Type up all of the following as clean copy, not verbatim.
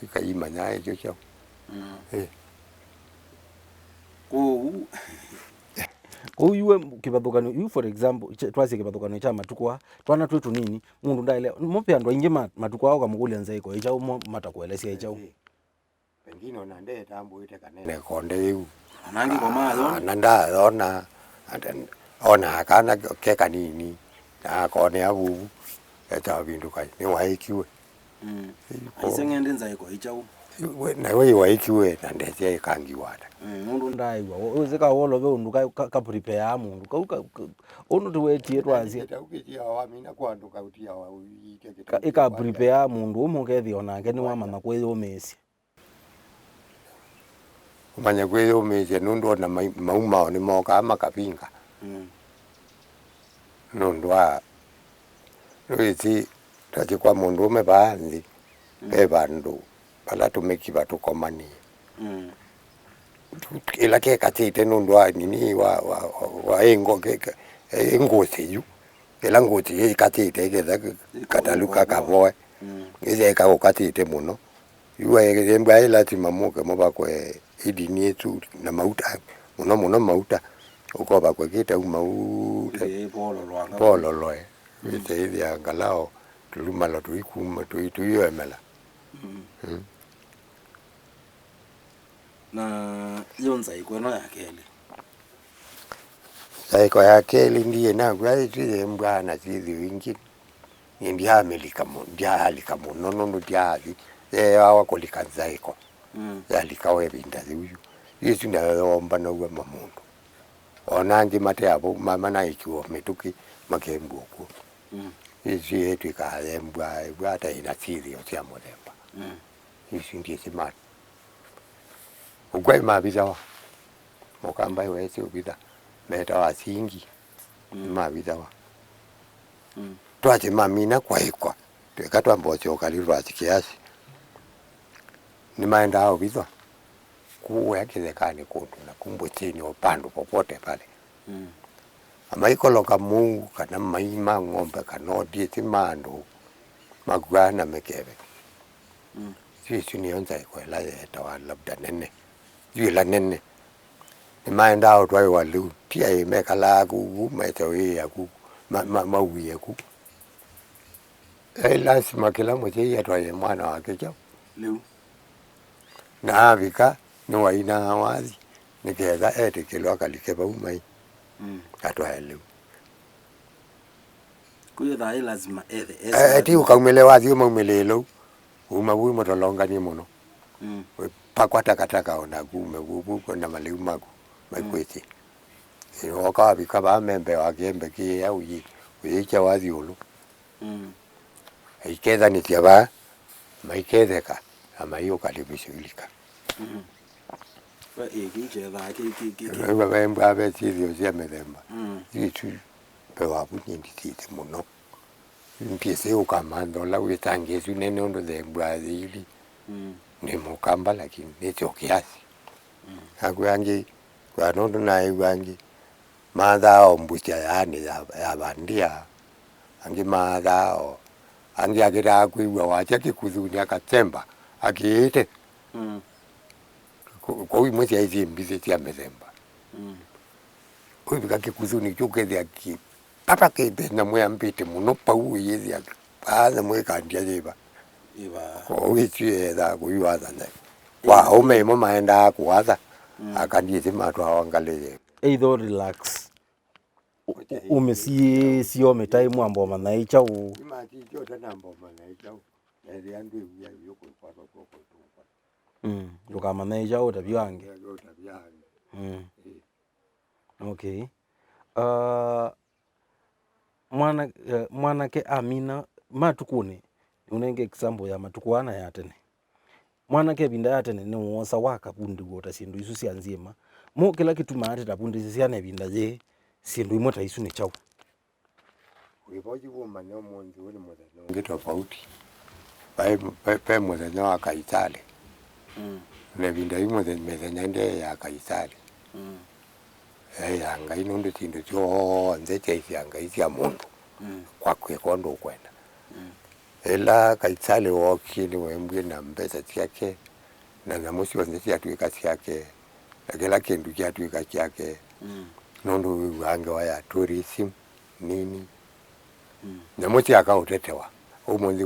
ikaimanya ekyo kyao Uyuwe kibathukano you for example twasi kibathukano cha matukwa twana twetu nini mundu ndaile mupya ndo ingi matukwa au kamukulia nzaiko ichao matakuelesia ichao pengine onande tambuite kanene konde yu nangi kwa mayo ananda ona akana ke kanini na kone abu eta bindu kai ni waikiwe aisengende nzaiko ichao na wewe waikiwe na ndete kangi wada mundu ndaiwa uzeka wolo ve undu ka prepare mundu ka onu tuwetie twazi ukitia wa mina kwandu ka utia wa uyite ika prepare mundu umugethi onake ni wamana kweyo mesi umanya kweyo mesi nundu na mauma ni moka makapinga nundu wa ruiti tati kwa mundu umebanzi bebandu pala tumekiba tukomani ila ke katite nundu wa nini wa engo ke ngosi yu ila ngosi katite ke kataluka kavoe ize ka ukatite muno yuwe embwa ila timamuke moba kwe idini yetu na mauta muno mauta uko ba kwe kita mauta polo loe ite idi angalao tulumala tuikuma tuiyemela na yonza ikweno yakele saiko yakele ndiye nangu aitire mbwana zizi wingi ndia Amerika ndia halika munono ndia awa kolika zaiko yalikawe binda ziuyu yesu ndaomba no gwa mamundu onangi mate abo mama na ikiwo metuki makembu ko yesu yetu kaembwa bwata ina sirio cia muthemba yesu ndiye simati ugwai mabizawa mukamba wese ubitha meta wasingi mabizawa twache mamina kwa ikwa tukatwa mbocho kalirwa kiasi ni maenda hao bizwa kuwe yakizekane kundu na kumbutini upando popote pale amaiko loka Mungu kana maima ng'ombe kanodi timando magwana mekebe sisi ni onza ikwela yeta wa labda nene yula nene ni maenda hao twai walu pia imekala ku metewe ya ku mawiye ku lazima kila mmoja yatwaye mwana wake chao leo na vika ni waina wazi nikeza ete kilo kalikeba umai atwaye leo kuyo dai lazima eti ukaumele wazi umelelo umabu motolonga ni muno pakwata kataka ona gume gubu na maliu magu makweti oka vika ba membe wagembe ki ya uyi uyicha wazi ulu ikeza ni tiaba maikezeka ama hiyo kalibishilika ikije da ki wewe mbabe sivyo sia medemba itu pewa bunyindi tite muno mpiese ukamando la witange sunene ndo dembwa ili ni mukamba lakini nicho kiasi akuyangi kwa nondo na iwangi madhao mbucha yani ya bandia angi madhao angi akira kuiwa wacha kikuzunia katemba akiite kwa hiyo mwezi hizi mbizi tia mezemba huyu kakikuzuni chukezi aki papa kebe na mwe ambite muno pau yezi aki paza mwe kandia jeba kwa hiyo da kuiwaza na kwa home mo maenda kuwaza akandie matu awangale either relax umesi sio metai mwambo manaicha u imati jota nambo manaicha eri andu ya yoko kwa kwa luka manaicha utabiwange okay mwana ke amina matukune unenge example ya matukwana ya tene mwana ke binda ya tene ni wosa waka pundi gota sindu isu sia nzima mo kila kitu maate tapundi sia ne binda je sindu imota isu ne chau uiboji wo manyo monzi uri mozano ngito tofauti pe mozano akaitale ne binda imo de mezanyande ya akaitale yanga inondo tindo cho nzete ifyanga ifya mundu kwa kwe kondo kwenda ela kaitsale woki ni wembwe na mbesa ciake na namusi wanze ciatuika ciake na kila kindu kiatuika ciake nondu wange waya tourism nini namusi akautetewa umuthi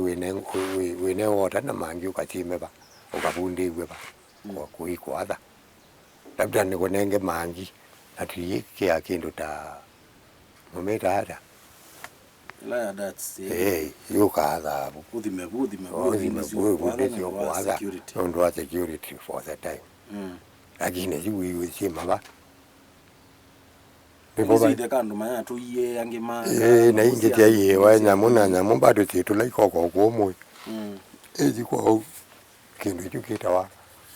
wine wota na mangi ukachimeba ukabundi igweba kwa kuiko atha labda nikonenge mangi atuyike ya kindu ta mumeta hata la that's yuka atha uthime nondu wa security for the time lakini jiwi chimaba Nizide kandu maya tuiye yange ma na inge tiye wa nyamuna nyamu bado titu like koko komo eji kwa kindu chukita wa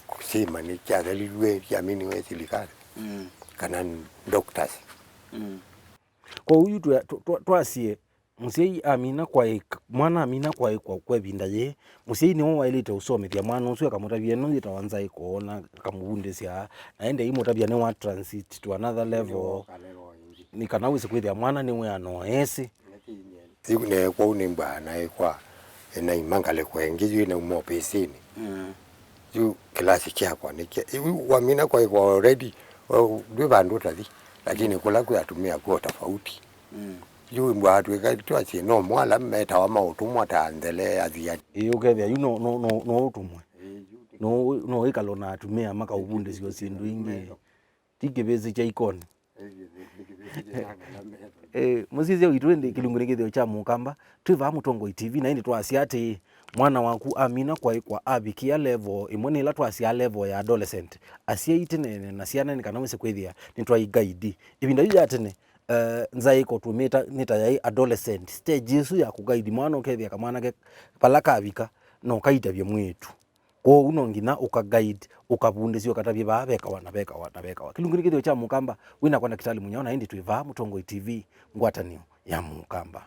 kusema ni chaga liwe yamini we silikali kana doctors kwa huyu twasie musei amina kwa mwana amina kwa binda ye musei ni wo wailite usomethia mwana ucio akamutavia no itawanza ikuona akamubunde cia naende imutavia ni wa transit to another level ni kana wise kwithia mwana ni we anoesi ne kwa unimba na kwa na imangale kwengi na umopesini yu klasi kyakwa nike wamina kwa already dwe bandu tathi lakini kula kuyatumia kwa tofauti yu mbwatu ikatwa chi no mwala meta wa mautumwa taandele athia ukethia yu no utumwe no ikalona atumia maka ubunde cio sindu ingi tikibezi cha ikoni musizie uitwende kilungure githio cha Mukamba twiva Mutongoi TV na indi twasia ati mwana waku Amina kwa abikia level imwe ila twasia level ya adolescent asia itinene na ciana ni kana wese kwithia ni twai guide ibinda yu atene nzaiko tumeta nita ya adolescent stage yesu ya kuguide mwana ukethia kamwana ke palaka abika no kaitavye mwetu kwa uno ngina ukaguide ukabundecio katavye beka wana kilungure githio cha Mukamba wina kwa Kitali Munyao na indi twiva Mutongoi TV ngwatanio ya Mukamba.